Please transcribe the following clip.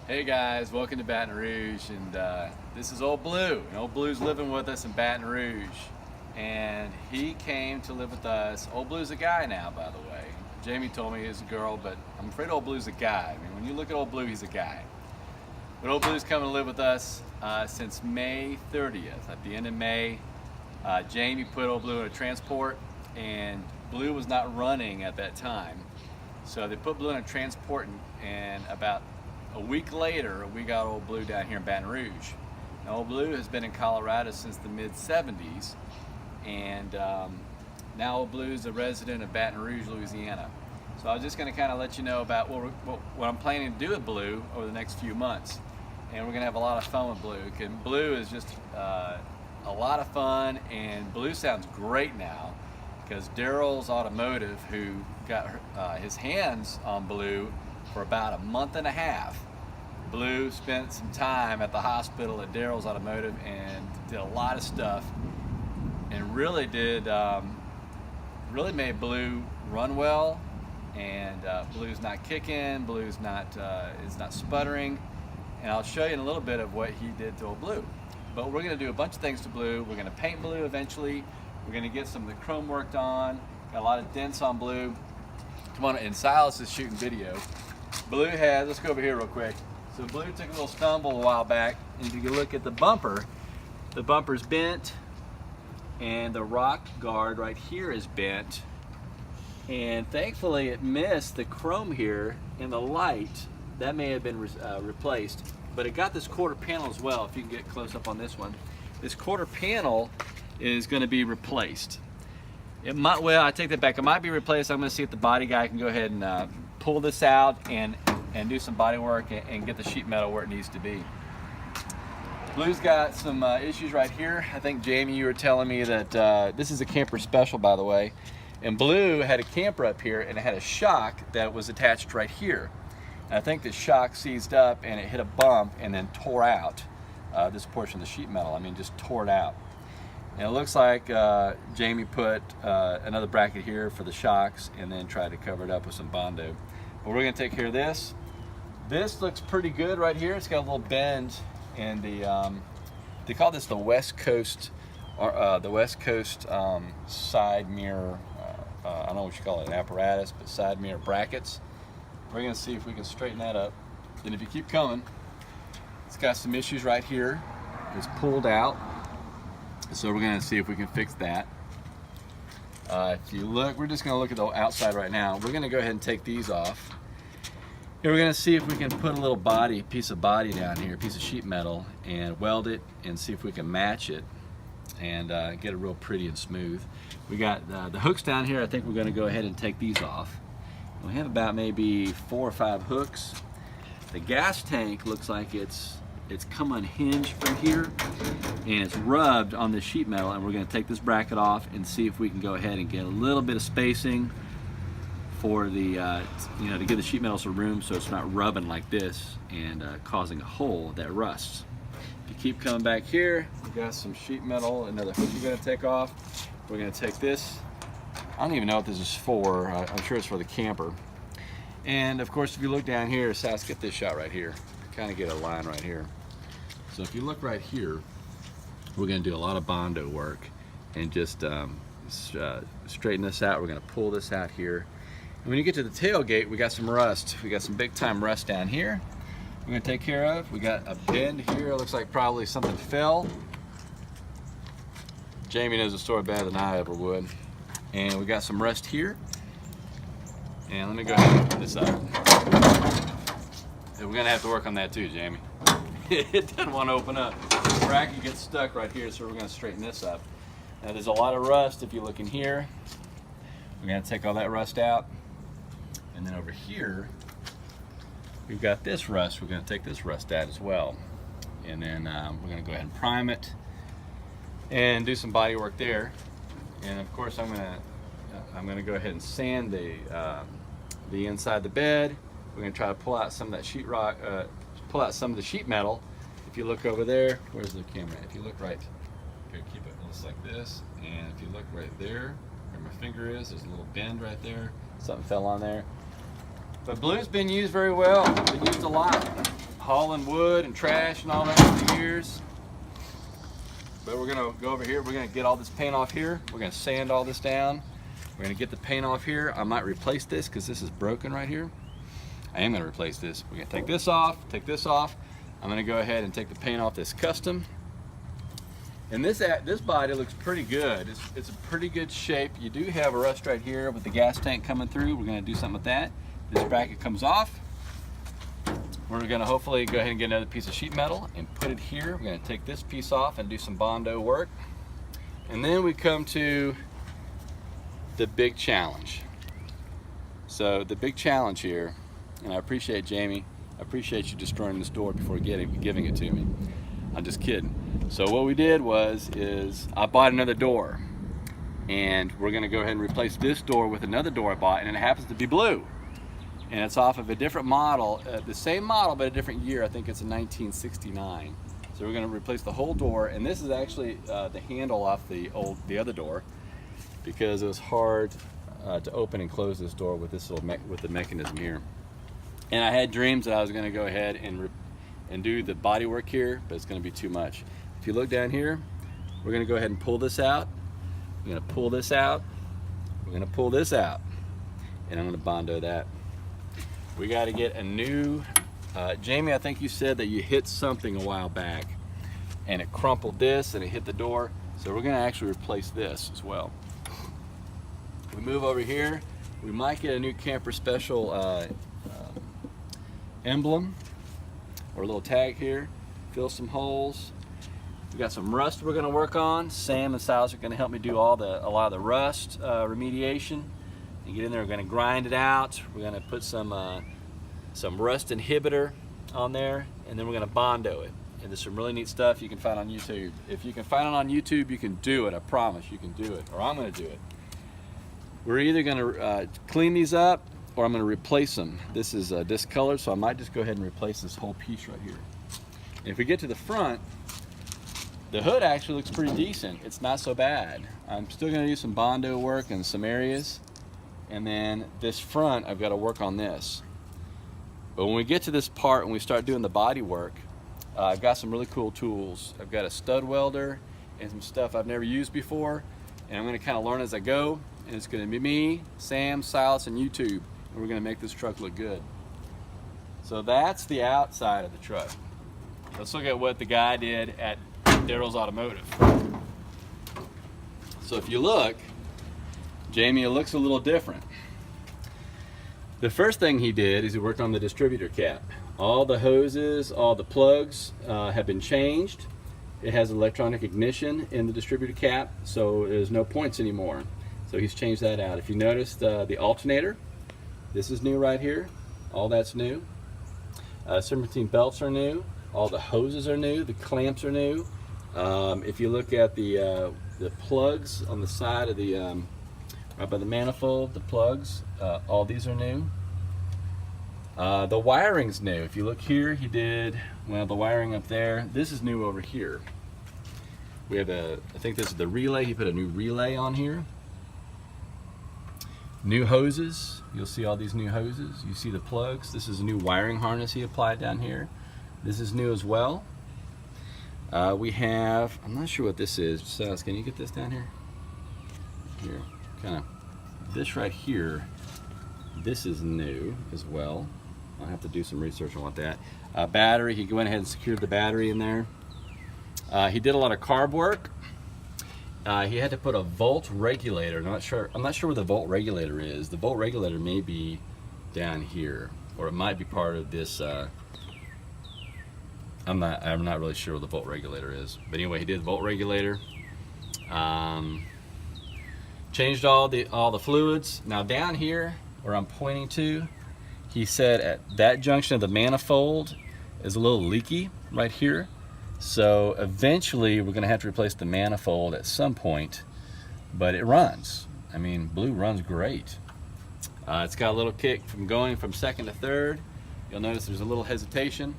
Hey guys, welcome to Baton Rouge, and this is Old Blue. And Old Blue's living with us in Baton Rouge, and he came to live with us. Old Blue's a guy now, by the way. Jamie told me he's a girl, but I'm afraid Old Blue's a guy. I mean, when you look at Old Blue, he's a guy. But Old Blue's coming to live with us since May 30th. At the end of May, Jamie put Old Blue in a transport, and Blue was not running at that time. So they put Blue in a transport, and about a week later, we got Old Blue down here in Baton Rouge. Now, Old Blue has been in Colorado since the mid-70s, and now Old Blue is a resident of Baton Rouge, Louisiana. So I was just going to kind of let you know about what I'm planning to do with Blue over the next few months. And we're going to have a lot of fun with Blue. Blue is just a lot of fun, and Blue sounds great now because Daryl's Automotive, who got his hands on Blue for about a month and a half. Blue spent some time at the hospital at Daryl's Automotive and did a lot of stuff, and really made Blue run well. And Blue's not kicking, Blue's not is not sputtering, and I'll show you in a little bit of what he did to Old Blue. But we're going to do a bunch of things to Blue. We're going to paint Blue eventually. We're going to get some of the chrome worked on. Got a lot of dents on Blue. Come on, and Silas is shooting video. Blue has, let's go over here real quick. So Blue took a little stumble a while back, and if you look at the bumper's bent, and the rock guard right here is bent. And thankfully it missed the chrome here in the light. That may have been replaced, but it got this quarter panel as well. If you can get close up on this one. This quarter panel is going to be replaced. It might, well, I take that back. It might be replaced. I'm going to see if the body guy can go ahead and pull this out and do some body work and get the sheet metal where it needs to be. Blue's got some issues right here. I think, Jamie, you were telling me that this is a camper special, by the way. And Blue had a camper up here, and it had a shock that was attached right here. And I think the shock seized up, and it hit a bump and then tore out this portion of the sheet metal. I mean, just tore it out. And it looks like Jamie put another bracket here for the shocks and then tried to cover it up with some Bondo. But we're going to take care of this. This looks pretty good right here. It's got a little bend in the, they call this the West Coast, side mirror, I don't know what you call it, an apparatus, but side mirror brackets. We're going to see if we can straighten that up. And if you keep coming, it's got some issues right here. It's pulled out. So we're going to see if we can fix that. If you look, we're just going to look at the outside right now. We're going to go ahead and take these off. And we're going to see if we can put a little piece of body down here, a piece of sheet metal, and weld it and see if we can match it and get it real pretty and smooth. We got the hooks down here. I think we're going to go ahead and take these off. We have about maybe 4 or 5 hooks. The gas tank looks like it's come unhinged from here, and it's rubbed on the sheet metal, and we're going to take this bracket off and see if we can go ahead and get a little bit of spacing for the to give the sheet metal some room so it's not rubbing like this and causing a hole that rusts. If you keep coming back here, we've got some sheet metal, another hook we're going to take off. We're going to take this. I don't even know what this is for. I'm sure it's for the camper. And of course, if you look down here, so let's get this shot right here. Kind of get a line right here. So if you look right here, we're going to do a lot of Bondo work and just straighten this out. We're going to pull this out here. And when you get to the tailgate, we got some rust. We got some big time rust down here we're going to take care of. We got a bend here. It looks like probably something fell. Jamie knows the story better than I ever would. And we got some rust here. And let me go ahead and open this up. And we're going to have to work on that too, Jamie. It doesn't want to open up. The bracket gets stuck right here, so we're going to straighten this up. Now there's a lot of rust if you look in here. We're going to take all that rust out. And then over here, we've got this rust. We're going to take this rust out as well. And then we're going to go ahead and prime it and do some body work there. And of course, I'm going to go ahead and sand the inside the bed. We're going to try to pull out some of that pull out some of the sheet metal. If you look over there, where's the camera? If you look right, okay, keep it just like this. And if you look right there, where my finger is, there's a little bend right there. Something fell on there. But blue's been used very well. Been used a lot. hauling wood and trash and all that for years. But we're gonna go over here, we're gonna get all this paint off here. We're gonna sand all this down. We're gonna get the paint off here. I might replace this because this is broken right here. I am gonna replace this. We're gonna take this off, take this off. I'm gonna go ahead and take the paint off this custom. And this body looks pretty good. It's a pretty good shape. You do have a rust right here with the gas tank coming through. We're gonna do something with that. This bracket comes off. We're gonna hopefully go ahead and get another piece of sheet metal and put it here. We're gonna take this piece off and do some Bondo work. And then we come to the big challenge. So the big challenge here, and I appreciate Jamie, I appreciate you destroying this door before giving it to me. I'm just kidding. So what we did is I bought another door, and we're gonna go ahead and replace this door with another door I bought, and it happens to be blue. And it's off of a different model, the same model but a different year. I think it's a 1969. So we're gonna replace the whole door, and this is actually the handle off the other door, because it was hard to open and close this door with this little with the mechanism here. And I had dreams that I was gonna go ahead and do the body work here, but it's gonna be too much. If you look down here, we're gonna go ahead and pull this out. We're gonna pull this out. We're gonna pull this out, and I'm gonna Bondo that. We got to get a new, Jamie, I think you said that you hit something a while back and it crumpled this and it hit the door. So we're going to actually replace this as well. We move over here. We might get a new Camper Special emblem or a little tag here. Fill some holes. We got some rust we're going to work on. Sam and Silas are going to help me do a lot of the rust remediation. You get in there, we're going to grind it out. We're going to put some rust inhibitor on there, and then we're going to Bondo it. And there's some really neat stuff you can find on YouTube. If you can find it on YouTube, you can do it. I promise you can do it, or I'm going to do it. We're either going to clean these up, or I'm going to replace them. This is discolored, so I might just go ahead and replace this whole piece right here. And if we get to the front, the hood actually looks pretty decent. It's not so bad. I'm still going to do some Bondo work in some areas. And then this front, I've got to work on this. But when we get to this part and we start doing the body work, I've got some really cool tools. I've got a stud welder and some stuff I've never used before. And I'm going to kind of learn as I go. And it's going to be me, Sam, Silas, and YouTube. And we're going to make this truck look good. So that's the outside of the truck. Let's look at what the guy did at Daryl's Automotive. So if you look, Jamie, it looks a little different. The first thing he did is he worked on the distributor cap. All the hoses, all the plugs have been changed. It has electronic ignition in the distributor cap, so there's no points anymore. So he's changed that out. If you notice the alternator, this is new right here. All that's new. Serpentine belts are new. All the hoses are new. The clamps are new. If you look at the plugs on the side of the right by the manifold, the plugs, all these are new. The wiring's new. If you look here, he did, well, the wiring up there. This is new over here. We have I think this is the relay. He put a new relay on here. New hoses. You'll see all these new hoses. You see the plugs. This is a new wiring harness he applied down here. This is new as well. We have, I'm not sure what this is. Silas, can you get this down here? Here. Kind of this right here, this is new as well. I'll have to do some research on what that. Battery, he went ahead and secured the battery in there. He did a lot of carb work. He had to put a volt regulator. I'm not sure where the volt regulator is. The volt regulator may be down here, or it might be part of this. I'm not really sure where the volt regulator is. But anyway, he did the volt regulator. Changed all the fluids. Now down here where I'm pointing to, he said at that junction of the manifold is a little leaky right here. So eventually we're gonna have to replace the manifold at some point, but it runs. I mean, blue runs great. It's got a little kick from going from second to third. You'll notice there's a little hesitation.